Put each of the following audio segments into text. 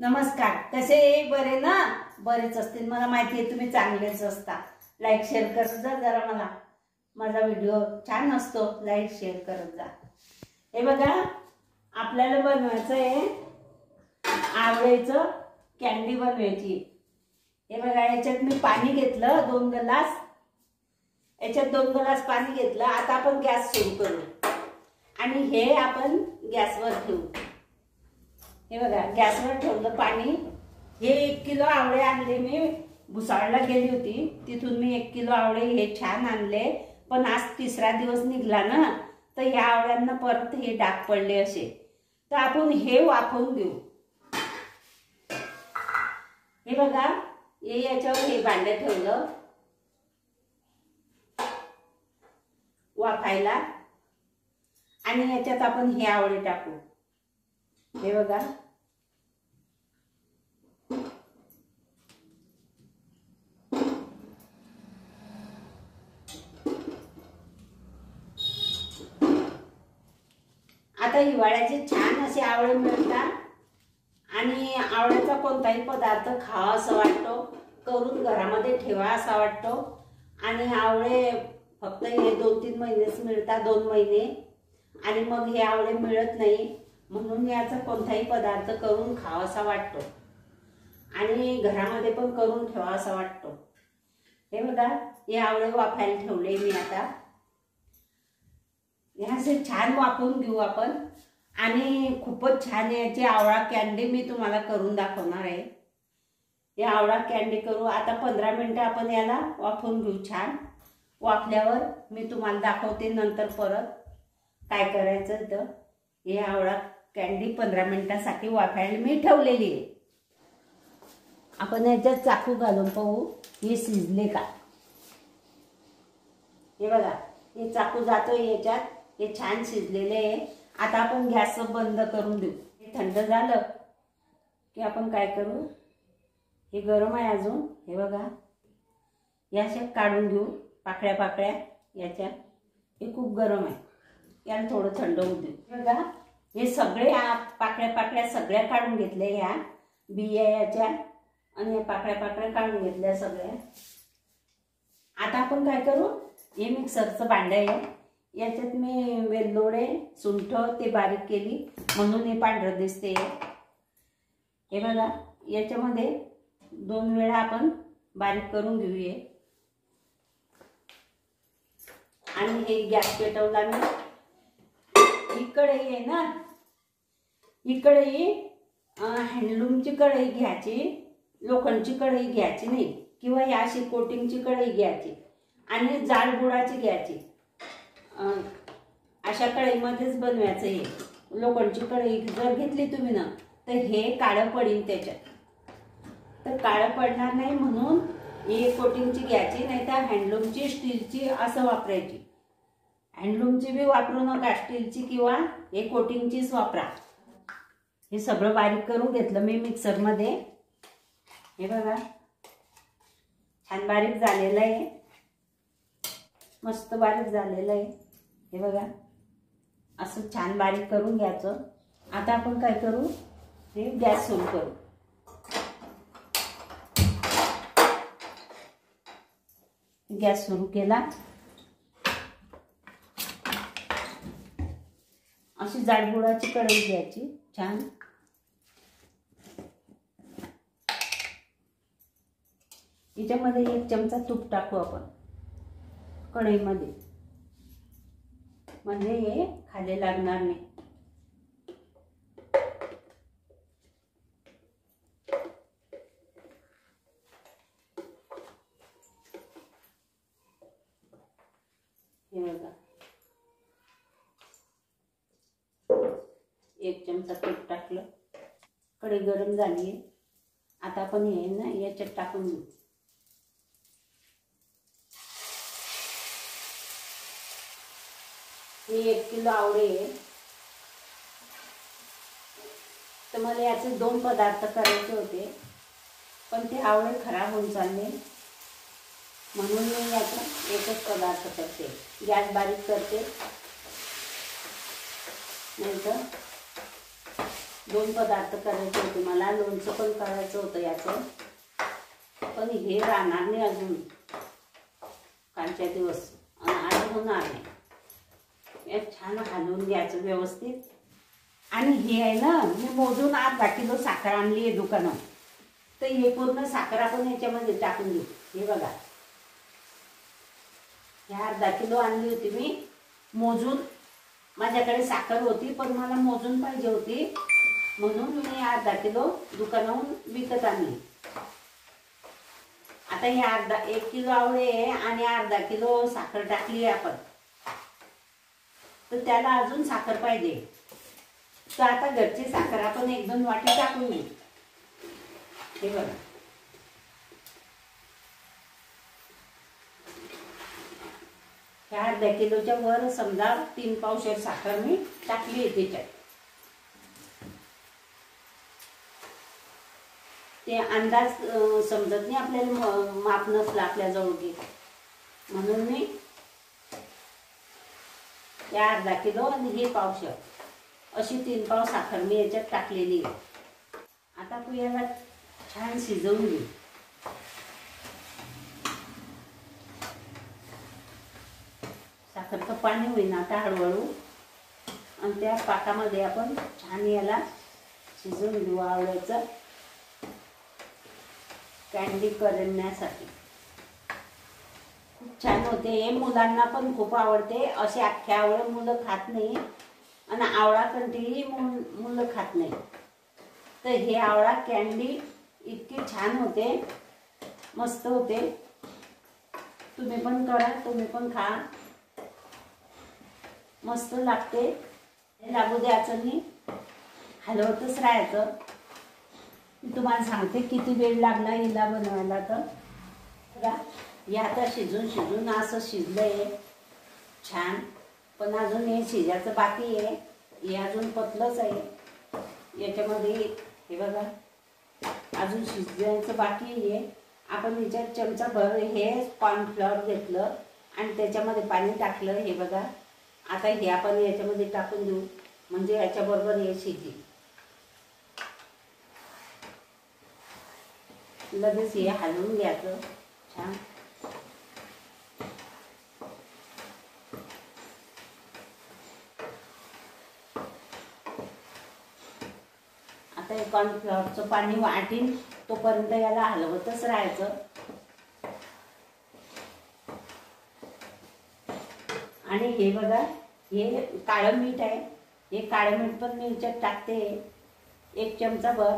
नमस्कार, कसे बरे ना? बरेच असतील, मला माहिती आहे तुम्ही चांगलेच असता। लाईक शेअर करत जा जरा, मला माझा व्हिडिओ छान असतो, लाईक शेअर करत जा। हे बघा, आपल्याला बनवायचं आहे आवळ्याचं कॅन्डी बनवायची। हे बघा, याच्यात मी पाणी घेतलं 2 ग्लास, याच्यात 2 ग्लास पाणी घेतलं। आता आपण गॅस सुरू करू आणि हे आपण गॅसवर ठेवू। हे बघा, गॅसवर ठेवलं पाणी। हे 1 किलो आवळे आणले, मी भुसावळला गेली होती, तिथून मी 1 किलो आवळे हे छान आणले। पण आज 3रा दिवस निघाला ना, तर या आवळ्यांना परत हे डाग पडले असे, तर आपण हे वाफवून घेऊ। हे बघा, हे याच्यावर हे भांडं ठेवलं वाफायला आणि याच्यात आपण हे आवळे टाकू। हे बघा, आता हिवाळ्याचे छान असे आवळे मिळतात आणि आवळ्याचा कोणताही पदार्थ खावा असं वाटतो, करून घरामध्ये ठेवा असा वाटतो। आणि आवळे फक्त हे 2-3 महिनेच मिळतात, 2 महिने, आणि मग हे आवळे मिळत नाही, म्हणून याचा कोणताही पदार्थ करून खावासा वाटतो आणि घरामध्ये पण करून ठेवासा वाटतो। हे बघा, हे आवळे वाफायला ठेवले मी। आता हे असे छान वाफवून घेऊ आपण आणि खूपच छान याची आवळा कॅन्डी मी तुम्हाला करून दाखवणार आहे। हे आवळा कॅन्डी करू आता 15 मिनिटं आपण याला वाफवून घेऊ छान। वाफल्यावर मी तुम्हाला दाखवते नंतर परत काय करायचं। तर हे आवळा कॅन्डी 15 मिनिटांसाठी वाफायला मी ठेवलेली आहे। आपण याच्यात चाकू घालून पाहू हे शिजले का। हे बघा, हे चाकू जातो याच्यात, हे छान शिजलेले आहे। आता आपण गॅस बंद करून देऊ। हे थंड झालं की आपण काय करू, हे गरम आहे अजून, हे बघा, या अशा काढून घेऊ पाकळ्या पाकळ्या याच्या। हे खूप गरम आहे, याला थोडं थंड होऊ देऊ। बघा, हे सगळे पाकळ्या पाकळ्या सगळ्या काढून घेतल्या, ह्या बिया याच्या, आणि या पाकळ्या पाकळ्या काढून घेतल्या सगळ्या। आता आपण काय करू, हे मिक्सरचं भांडं आहे, याच्यात मी वेलदोडे सुंठ ते बारीक केली म्हणून हे पांढरं दिसते। हे बघा, याच्यामध्ये 2 वेळा आपण बारीक करून घेऊया आणि हे गॅस पेटवला मी। ही कढई आहे ना, ही कढई हँडलूमची कढई घ्यायची, लोखंडची कढई घ्यायची नाही, किंवा ही अशी कोटिंगची कढई घ्यायची आणि जाड बुडाची घ्यायची। अशा कढईमध्येच बनवायचं। हे लोखंडची कढई जर घेतली तुम्ही ना, तर हे काळं पडेल त्याच्यात, तर काळं पडणार नाही म्हणून ही कोटिंगची घ्यायची, नाही तर हँडलूमची स्टीलची असं वापरायची। हँडलूमची बी वापरू नका, स्टीलची किंवा हे कोटिंगचीच वापरा। हे सगळं बारीक करून घेतलं मी मिक्सरमध्ये। हे बघा, छान बारीक झालेलं आहे, मस्त बारीक झालेलं आहे। हे बघा, असं छान बारीक करून घ्यायचं। आता आपण काय करू, हे गॅस सुरू करू। गॅस सुरू केला, अशी जाडबुडाची कढई घ्यायची छान। याच्यामध्ये 1 चमचा तूप टाकू आपण कढईमध्ये, म्हणजे हे खाली लागणार नाही। हे बघा, 1 चमचा तूप टाकलं, कढई गरम झाली आहे। आता आपण हे ना याच्यात टाकून घेऊ। हे 1 किलो आवळे आहे, तर मला याचे 2 पदार्थ करायचे होते, पण ते आवळे खराब होऊन चालले, म्हणून मी याचा एकच पदार्थ करते। गॅस बारीक करते, नाही तर 2 पदार्थ करायचे होते मला. लोणचं पण करायचं होतं याचं, पण हे राहणार नाही अजून कालच्या दिवस आणि आज होणार नाही. हे छान हलवून घ्यायचं व्यवस्थित. आणि हे आहे ना, मी मोजून 1/2 किलो साखर आणली आहे दुकानात. तर हे पूर्ण साखर आपण याच्यामध्ये टाकून घेऊ. हे बघा, हे 1/2 किलो आणली होती मी मोजून. माझ्याकडे साखर होती पण मला मोजून पाहिजे होती, म्हणून मी 1/2 किलो दुकानाहून विकत आणली. आता हे 1 किलो आवळे आणि 1/2 किलो साखर टाकली आहे आपण. तर त्याला अजून साखर पाहिजे. तर आता घरची साखर आपण 1-2 वाटी टाकून घेऊ. हे बघा, ह्या 1/2 किलोच्या वर समजा 3 पावशेर साखर मी टाकली आहे त्याच्यात. ते अंदाज समजत नाही आपल्याला, माप नसलं आपल्याजवळ की, म्हणून मी या 1/2 किलो आणि हे पावशेर अशी 3 पाव साखर मी याच्यात टाकलेली आहे. आता तू याला छान शिजवून घे. साखरचं पाणी होईना आता हळूहळू, आणि त्या पाकामध्ये आपण छान याला शिजवून घेऊ. आवळ्याचं कँडी करण्यासाठी खूप छान होते हे. मुलांना पण खूप आवडते. असे अख्खे आवळे मुलं खात नाही आणि आवळा कंठी मुलं खात नाही. तर हे आवळा कँडी इतकी छान होते, मस्त होते. तुम्ही पण करा, तुम्ही पण खा, मस्त लागते. लागू द्यायचं नाही, हलवतच राहायचं. मी तुम्हाला सांगते किती वेळ लागला हिला बनवायला. तर बघा, हे आता शिजून शिजून असं शिजलंय छान, पण अजून हे शिजायचं बाकी आहे. हे अजून पतलंच आहे याच्यामध्ये. हे बघा, अजून शिजायचं बाकी आहे. आपण याच्यात चमचाभर हे कॉर्नफ्लॉवर घेतलं आणि त्याच्यामध्ये पाणी टाकलं. हे बघा, आता हे आपण याच्यामध्ये टाकून देऊ, म्हणजे याच्याबरोबर हे शिजेल. लगेच हे हलवून घ्यायचं छान. आता हे कॉर्नफ्लॉवरचं पाणी वाटीन तोपर्यंत याला हलवतच राहायचं. आणि हे बघा, हे काळं मीठ आहे. हे काळं मीठ पण मी याच्यात टाकते, 1 चमचाभर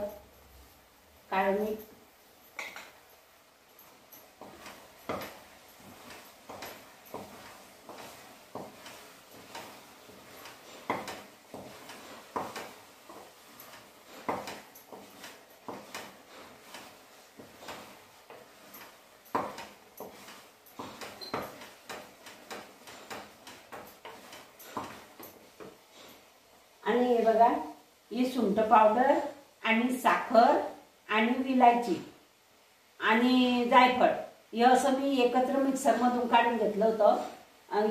काळं मीठ. आणि हे बघा, ही सुंठ पावडर आणि साखर आणि विलायची आणि जायफळ हे असं मी एकत्र मिक्सरमधून काढून घेतलं होतं.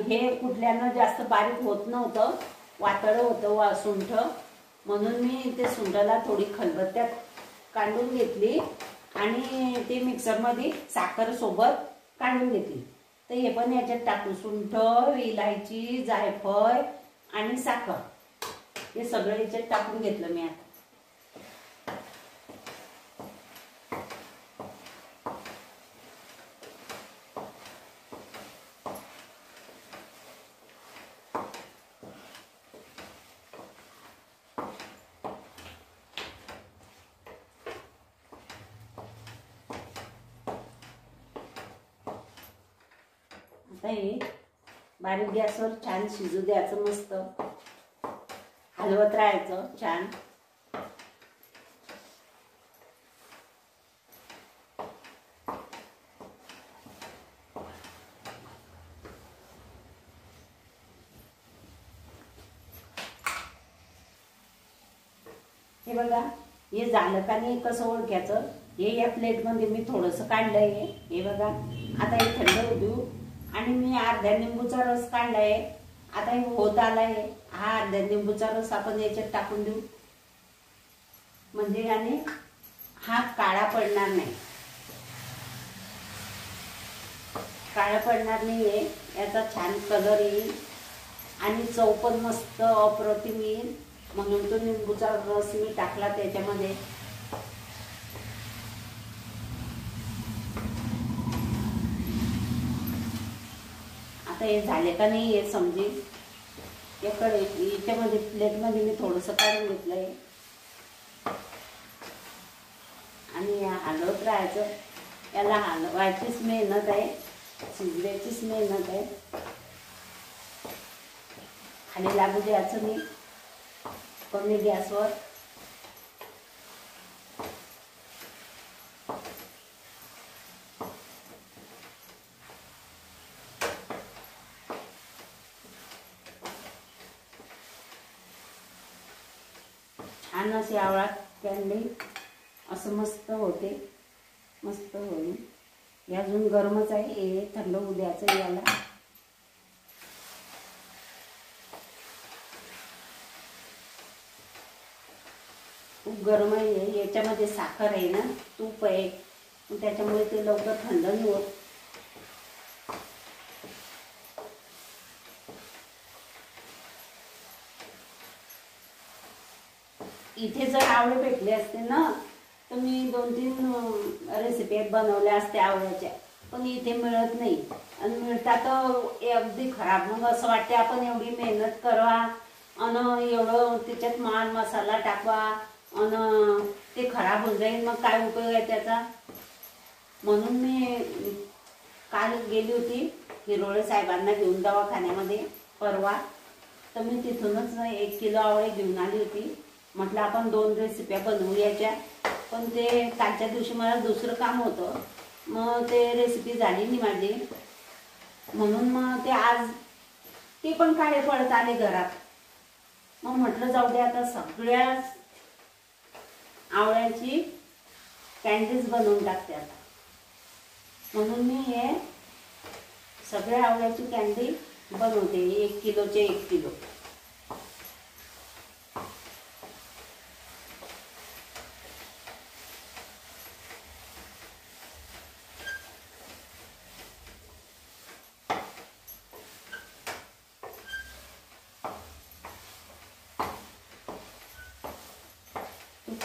हे कुठल्यानं जास्त बारीक होत नव्हतं, वातळं होतं सुंठ, म्हणून मी ते सुंठाला थोडी खलबत्त्यात काढून घेतली आणि ते मिक्सरमध्ये साखर सोबत काढून घेतली. तर हे पण याच्यात टाकू, सुंठ, विलायची, जायफळ आणि साखर हे सगळं याच्यात टाकून घेतलं मी. आता हे बारीक गॅसवर छान शिजू द्यायचं, मस्त हलवत राहायचं छान. हे बघा, हे झालं का नाही कसं ओळखायचं. हे या प्लेटमध्ये मी थोडंसं काढलंय. हे बघा, आता हे थंड होऊ देऊ. आणि मी अर्ध्या लिंबूचा रस काढलाय. आता हे होत आलाय. हा अर्ध्या लिंबूचा रस आपण याच्यात टाकून देऊ. म्हणजे याने हा काळा पडणार नाही, काळा पडणार नाहीये, याचा छान कलर येईल आणि चव पण मस्त अप्रतिम येईल. म्हणून तो लिंबूचा रस मी टाकला त्याच्यामध्ये. आता हे झाले का नाही हे समजेल. याकडे याच्यामध्ये प्लेटमध्ये मी थोडंसं काढून घेतलंय आणि हलवत राहायचं. याला हलवायचीच मेहनत आहे, शिजवायचीच मेहनत आहे. खाली लागू द्यायचं नाही, कमी गॅसवर. छान अशी आवळा कँडी असं मस्त होते, मस्त होईल. हे अजून गरमच आहे, हे थंड होऊ द्यायचं याला. खूप गरम आहे. याच्यामध्ये साखर आहे ना, तूप आहे, त्याच्यामुळे ते लवकर थंड नाही होत. इथे जर आवळे भेटले असते ना तर मी 2-3 रेसिपी बनवल्या असत्या आवळ्याच्या, पण इथे मिळत नाही आणि मिळतात तर अगदी खराब. मग असं वाटते आपण एवढी मेहनत करावा आणि एवढं त्याच्यात माल मसाला टाकवा आणि ते खराब होऊन जाईल, मग काय उपयोग आहे त्याचा. म्हणून मी काल गेली होती हिरोळे साहेबांना घेऊन दवाखान्यामध्ये परवा, तर मी तिथूनच 1 किलो आवळे घेऊन आली होती. म्हटलं आपण 2 रेसिप्या बनवूयाच्या, पण ते कालच्या दिवशी मला दुसरं काम होतं, मग ते रेसिपी झाली नाही माझी. म्हणून मग ते आज ते पण काळे पडत आले घरात. मग म्हटलं जाऊ दे, आता सगळ्या आवळ्याची कँडीज बनवून टाकते आता. म्हणून मी हे सगळ्या आवळ्याची कँडी बनवते, 1 किलोचे 1 किलो.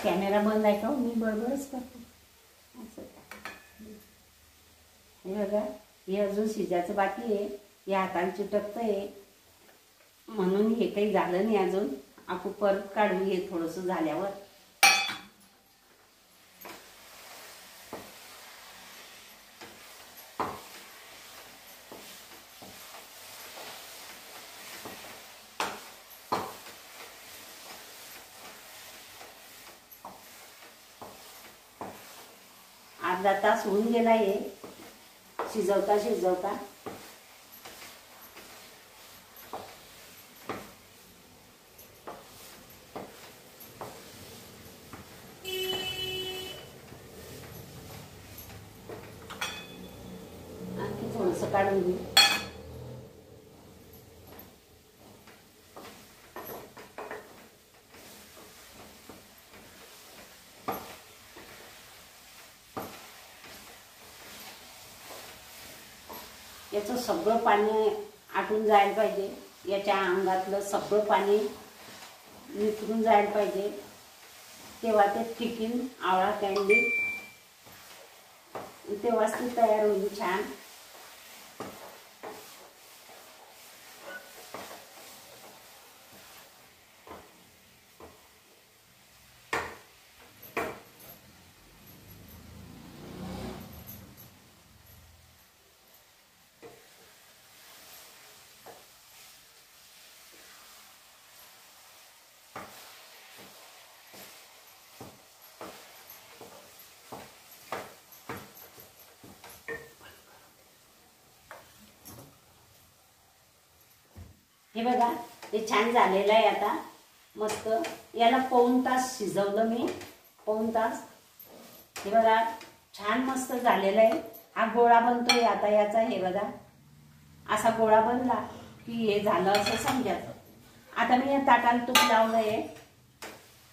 कॅमेरा बंद आहे का, मी बरोबरच करतो असं. हे बघा, हे अजून शिजायचं बाकी आहे, हे हाताने चिटकतं आहे, म्हणून हे काही झालं नाही अजून. आपण परत काढू हे थोडंसं झाल्यावर. अर्धा तास होऊन गेला हे शिजवता शिजवता. आणखी थोडंसं काढून घेऊ. याचं सगळं पाणी आटून जायला पाहिजे, याच्या अंगातलं सगळं पाणी निथरून जायला पाहिजे, तेव्हा ते टिकीन आवळा कँडी, तेव्हाच ती तयार होईल छान. हे बघा, हे छान झालेलं आहे आता मस्त. याला 1 तास शिजवलं मी, 1 तास. हे बघा छान मस्त झालेलं आहे. हा गोळा बनतोय आता याचा. हे बघा असा गोळा बनला की हे झालं असं समजायचं. आता मी या ताटाला तूप लावलंय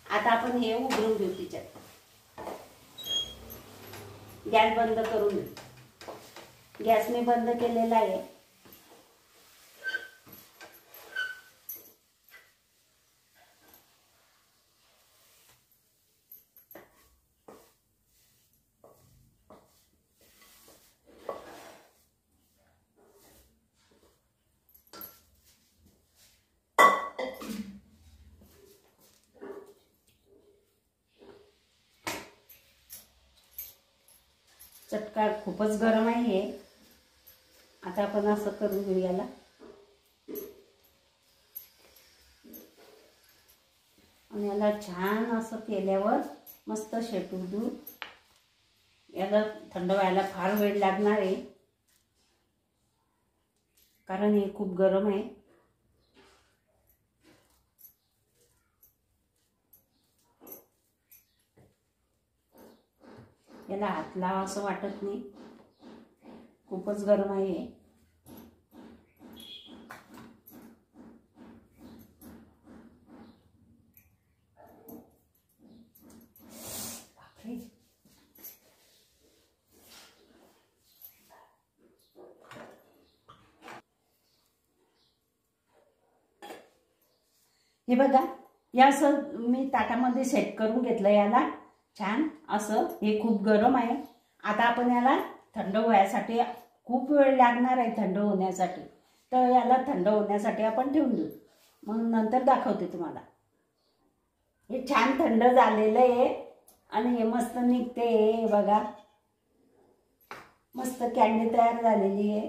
आता आपण हे उघडून घेऊ तिच्यात. गॅस बंद करून घेऊ. गॅस मी बंद केलेला आहे. चटका खूपच गरम आहे. आता आपण असं करून घेऊ याला. आणि याला छान असं केल्यावर मस्त शेटू देऊ. याला थंड व्हायला फार वेळ लागणार आहे, कारण हे खूप गरम आहे. याला हात लावा असं वाटत नाही, खूपच गरम आहे. हे बघा, या असं मी ताटामध्ये सेट करून घेतलं याला छान असं. हे खूप गरम आहे. आता आपण याला थंड होण्यासाठी खूप वेळ लागणार आहे थंड होण्यासाठी, तर याला थंड होण्यासाठी आपण ठेवून देऊ. मग नंतर दाखवते तुम्हाला. हे छान थंड झालेलं आहे आणि हे मस्त निघते. हे बघा, मस्त कॅन्डी तयार झालेली आहे.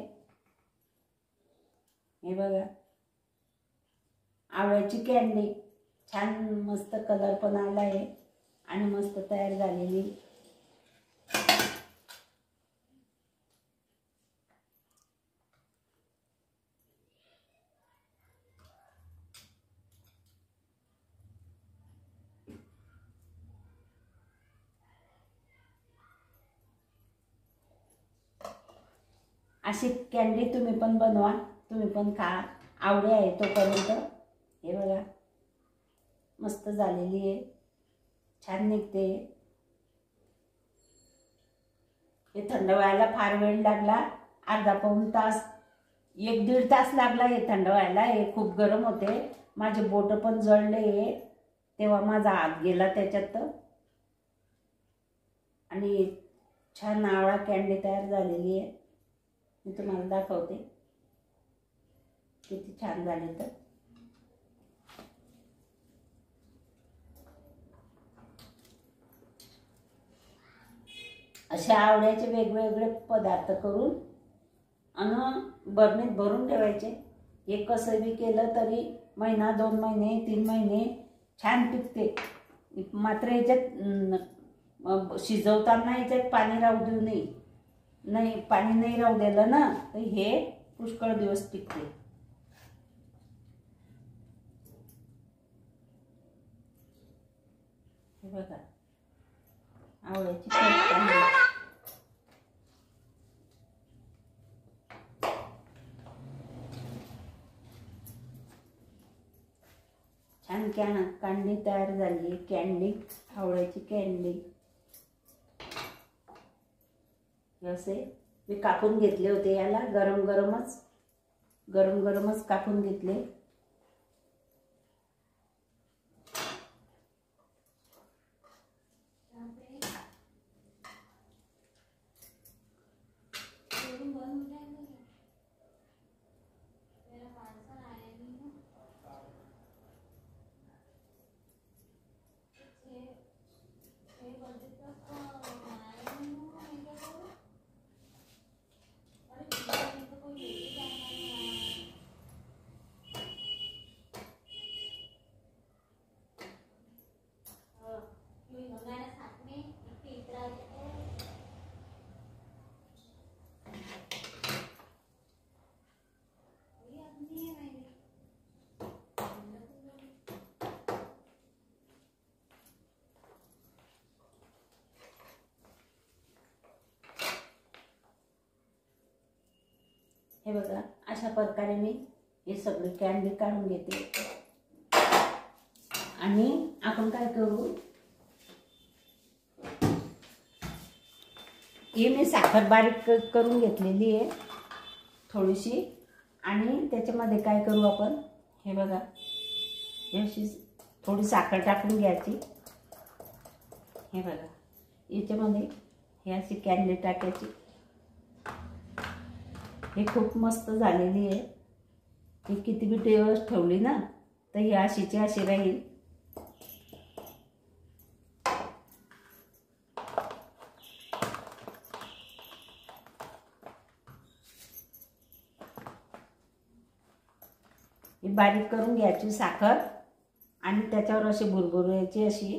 हे बघा, आवळ्याची कॅन्डी छान मस्त कलर पण आला आहे आणि मस्त तयार झालेली. अशी कॅन्डी तुम्ही पण बनवा, तुम्ही पण खा, आवडे आहे तोपर्यंत. हे बघा, मस्त झालेली आहे, छान निघते. हे थंड व्हायला फार वेळ लागला, अर्धा पाऊण तास, 1-1.5 तास लागला हे थंड व्हायला. हे खूप गरम होते. माझे बोट पण जळले, तेव्हा माझा हात गेला त्याच्यात. आणि छान आवळा कॅन्डी तयार झालेली आहे. मी तुम्हाला दाखवते किती छान झाले. तर असे आवळ्याचे वेगवेगळे पदार्थ करून आणि बरणीत भरून ठेवायचे. हे कसं बी केलं तरी महिना, 2 महिने, 3 महिने छान टिकते. मात्र याच्यात शिजवताना याच्यात पाणी राहू देऊ नये. नाही, पाणी नाही राहू दिलं ना तर हे पुष्कळ दिवस टिकते. हे बघा, आवळ्याची कॅन्डी छान कॅन्डी तयार झाली. कॅन्डी, आवळ्याची कॅन्डी. असे मी कापून घेतले होते याला, गरम गरमच कापून घेतले. हे बघा, अशा प्रकारे मी हे सगळी कॅन्डी काढून घेते आणि आपण आपण काय करू, हे मी साखर बारीक करून घेतलेली आहे थोडीशी, आणि त्याच्यामध्ये काय करू आपण, हे बघा, अशी थोडी साखर टाकून घ्यायची. हे बघा, याच्यामध्ये हे अशी कॅन्डी टाकायची. हे खूप मस्त झालेली आहे. ही किती बी दिवस ठेवली ना तर ही अशीची अशी राहील. ही बारीक करून घ्यायची साखर आणि त्याच्यावर अशी भुरभुरायची अशी.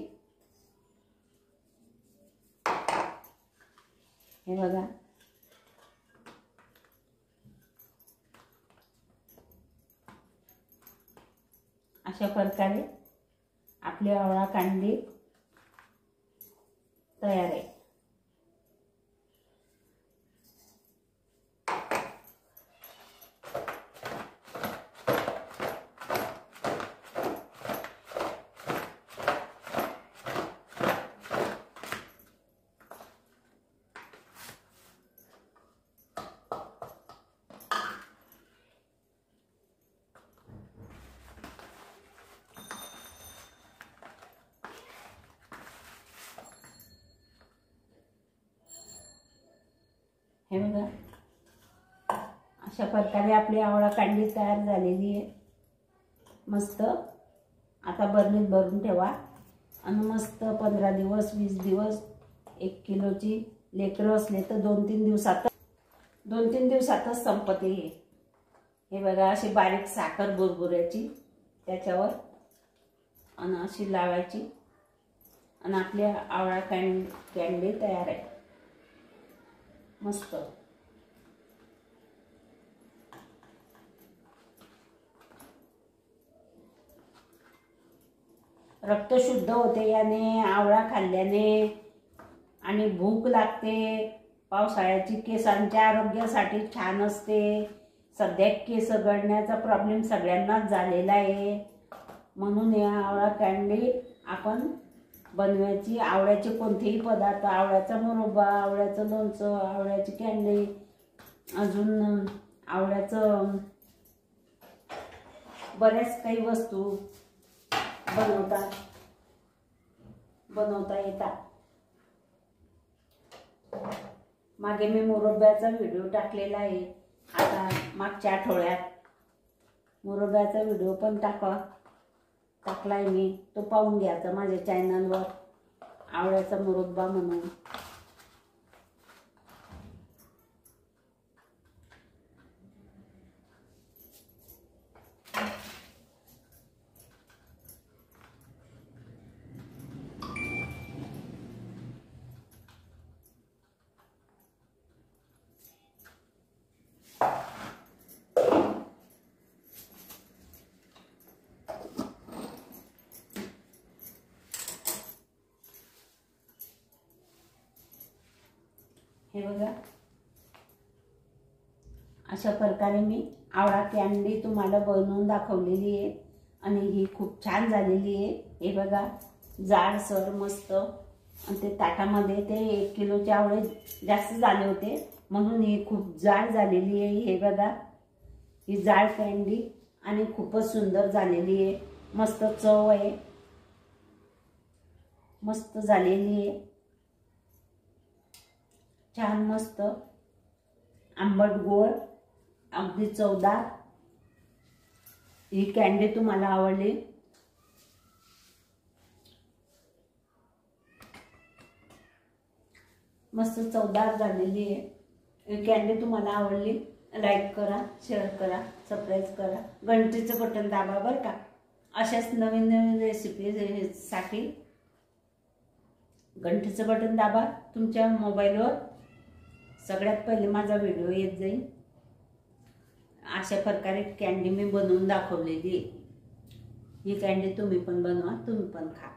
हे बघा, अशा प्रकारे आपली आवळा कांडी तयार आहे. हे बघा, अशा प्रकारे आपली आवळा कांडी तयार झालेली आहे. मस्त. आता बरणीत भरून ठेवा आणि मस्त 15 दिवस 20 दिवस, 1 किलोची लेकरं असले तर 2-3 दिवसातच संपते. हे बघा, अशी बारीक साखर बुरबुरायची त्याच्यावर आणि अशी लावायची आणि आपली आवळा कॅन्डी तयार आहे. मस्त. रक्त शुद्ध होते याने, आवळा खाल्ल्याने, आणि भूक लागते. पावसाळ्याची केसांच्या आरोग्यासाठी छान असते. सध्या केस गळण्याचा प्रॉब्लेम सगळ्यांनाच झालेला आहे, म्हणून या आवळा कॅन्डी आपण बनवायची. आवळ्याचे कोणतेही पदार्थ, आवळ्याचा मुरब्बा, आवळ्याचं लोणचं, आवळ्याची कॅन्डी, अजून आवळ्याचं बऱ्याच काही वस्तू बनवता येतात. मागे मी मुरब्ब्याचा व्हिडिओ टाकलेला आहे. आता मागच्या आठवड्यात मुरब्ब्याचा व्हिडिओ पण टाकलाय मी, तो पाहून घ्यायचा माझ्या चॅनलवर, आवळ्याचा मुरब्बा म्हणून. हे बघा, अशा प्रकारे मी आवळा कॅन्डी तुम्हाला बनवून दाखवलेली आहे आणि ही खूप छान झालेली आहे. हे बघा, जाडसर मस्त. आणि ते ताटामध्ये ते 1 किलोचे आवळे जास्त झाले होते म्हणून ही खूप जाड झालेली आहे. हे बघा, ही जाड कॅन्डी आणि खूपच सुंदर झालेली आहे. मस्त चव आहे, मस्त झालेली आहे. छान मस्त आंबट गोड, अगदी चवदार. ही कॅन्डी तुम्हाला आवडली? मस्त चवदार झालेली आहे. ही कॅन्डी तुम्हाला आवडली? लाईक करा, शेअर करा, सबस्क्राईब करा, घंटीचं बटन दाबा बरं का. अशाच नवीन नवीन रेसिपीसाठी घंटीचं बटन दाबा. तुमच्या मोबाईलवर सगळ्यात पहिले माझा व्हिडिओ येत जाईल. अशा प्रकारे कॅन्डी मी बनवून दाखवलेली आहे. ही कॅन्डी तुम्ही पण बनवा, तुम्ही पण खा.